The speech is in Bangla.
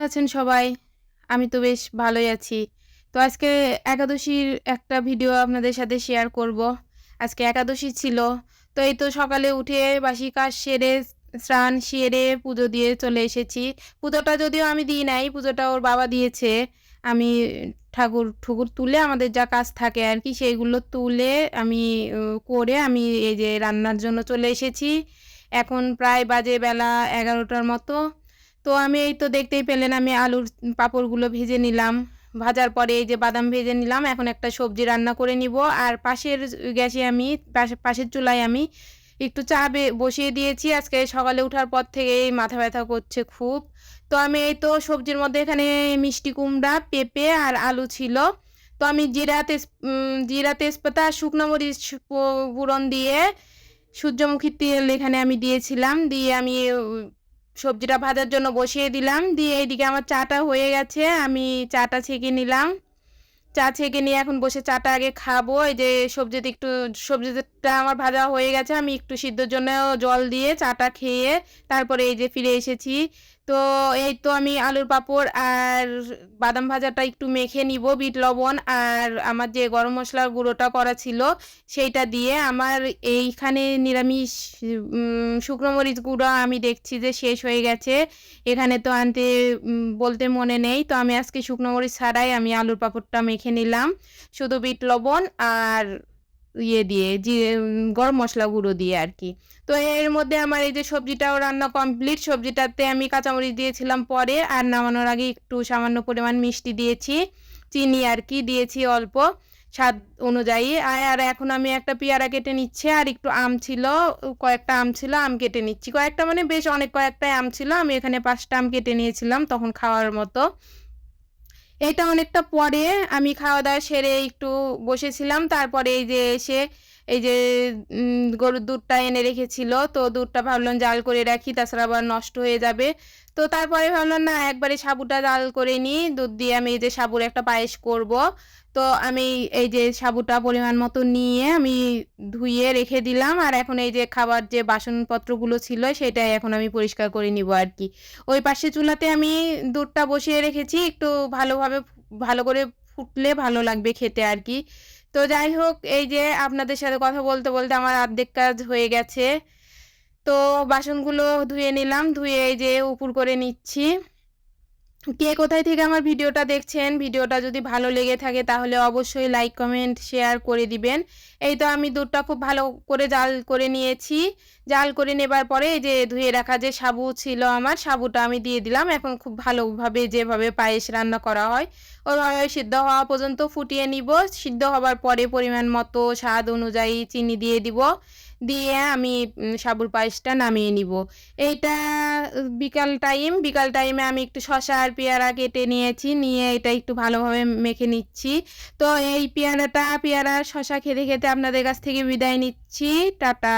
আছেন সবাই? আমি তো বেশ ভালোই আছি। তো আজকে একাদশীর একটা ভিডিও আপনাদের সাথে শেয়ার করব। আজকে একাদশী ছিল। তো এই তো সকালে উঠে বাসি কাজ সেরে, স্নান সেরে পুজো দিয়ে চলে এসেছি। পুজোটা যদিও আমি দিই নাই, পুজোটা ওর বাবা দিয়েছে। আমি ঠাকুর তুলে আমাদের যা কাজ থাকে আরকি সেইগুলো তুলে আমি করে আমি এই যে রান্নার জন্য চলে এসেছি। এখন প্রায় বাজে বেলা ১১টার মতো। তো আমি এই তো দেখতেই পেলেন আমি আলুর পাঁপড়গুলো ভেজে নিলাম। ভাজার পরে এই যে বাদাম ভেজে নিলাম। এখন একটা সবজি রান্না করে নিব। আর পাশের গ্যাসে আমি পাশের চুলায় আমি একটু চা বসিয়ে দিয়েছি। আজকে সকালে উঠার পর থেকেই মাথা ব্যথা করছে খুব। তো আমি এই তো সবজির মধ্যে এখানে মিষ্টি কুমড়া, পেঁপে আর আলু ছিল। তো আমি জিরা, তেজপাতা আর শুকনো মরিচ ফোড়ন দিয়ে সূর্যমুখী তেল এখানে আমি দিয়েছিলাম। দিয়ে আমি সবজিটা ভাজার জন্য বসিয়ে দিলাম। দিয়ে এইদিকে আমার চাটা হয়ে গেছে। আমি চাটা ছেঁকে নিলাম। চা ছেঁকে নিয়ে এখন বসে চাটা আগে খাবো। এই যে সবজিটা আমার ভাজা হয়ে গেছে। আমি একটু সিদ্ধর জন্য জল দিয়ে চাটা খেয়ে তারপরে এই যে ফিরে এসেছি। তো এই তো আমি আলুর পাঁপড় আর বাদাম ভাজাটা একটু মেখে নিব বিট লবণ আর আমার যে গরম মশলার গুঁড়োটা করা ছিল সেইটা দিয়ে। আমার এইখানে নিরামিষ শুকনো মরিচ গুঁড়ো আমি দেখছি যে শেষ হয়ে গেছে। এখানে তো আনতে বলতে মনে নেই। তো আমি আজকে শুকনো মরিচ ছাড়াই আমি আলুর পাঁপড়টা মেখে নিলাম শুধু বিট লবণ আর গরম মশলা গুঁড়ো দিয়ে আর কি। তো এর মধ্যে আমার এই যে সবজিটাও রান্না কমপ্লিট। সবজিটাতে আমি কাঁচামরিচ দিয়েছিলাম পরে, আর নামানোর আগে একটু সামান্য পরিমাণ মিষ্টি দিয়েছি, চিনি আর কি দিয়েছি অল্প স্বাদ অনুযায়ী। আর এখন আমি একটা পেয়ারা কেটে নিচ্ছি, আর একটু আম ছিল, কয়েকটা আম ছিল, আম কেটে নিচ্ছি। কয়েকটা মানে বেশ অনেক কয়েকটাই আম ছিল। আমি এখানে 5টা আম কেটে নিয়েছিলাম তখন খাওয়ার মতো। এটা অনেকটা পরে আমি খাওয়া দাওয়া সেরে একটু বসেছিলাম। তারপরে এই যে এসে এই যে গরুর দুধটা এনে রেখেছিল, তো দুধটা ভাবলাম জাল করে রাখি, তাছাড়া আবার নষ্ট হয়ে যাবে। তো তারপরে ভাবলাম না, একবারে সাবুটা জাল করে নিই, দুধ দিয়ে আমি এই যে সাবুর একটা পায়েস করব। তো আমি এই যে সাবুটা পরিমাণ মতো নিয়ে আমি ধুয়ে রেখে দিলাম। আর এখন এই যে খাবার যে বাসনপত্রগুলো ছিল সেটাই এখন আমি পরিষ্কার করে নিব আর কি। ওই পাশে চুলাতে আমি দুধটা বসিয়ে রেখেছি, একটু ভালো করে ফুটলে ভালো লাগবে খেতে আর কি। তো যাই হোক, এই যে আপনাদের সাথে কথা বলতে বলতে আমার অর্ধেক কাজ হয়ে গেছে। তো বাসনগুলো ধুয়ে নিলাম, ধুয়ে এই যে উপর করে নিচ্ছি। কে কোথায় থেকে আমার ভিডিওটা দেখছেন, ভিডিওটা যদি ভালো লেগে থাকে তাহলে অবশ্যই লাইক কমেন্ট শেয়ার করে দিবেন। এই তো আমি দুধটা খুব ভালো করে জাল করে নিয়েছি। জাল করে নেবার পরে এই যে ধুয়ে রাখা যে সাবু ছিল আমার, সাবুটা আমি দিয়ে দিলাম। এখন খুব ভালোভাবে যেভাবে পায়েস রান্না করা হয় ওইভাবে সিদ্ধ হওয়া পর্যন্ত ফুটিয়ে নিব। সিদ্ধ হবার পরে পরিমাণ মতো স্বাদ অনুযায়ী চিনি দিয়ে দিব। দিয়ে আমি সাবুর পায়েসটা নামিয়ে নিব। এইটা বিকাল টাইমে আমি একটু শসা আর পেয়ারা কেটে নিয়েছি, নিয়ে এটা একটু ভালোভাবে মেখে নিচ্ছি। তো এই পেয়ারা শসা খেতে খেতে আপনাদের কাছ থেকে বিদায় নিচ্ছি। টাটা।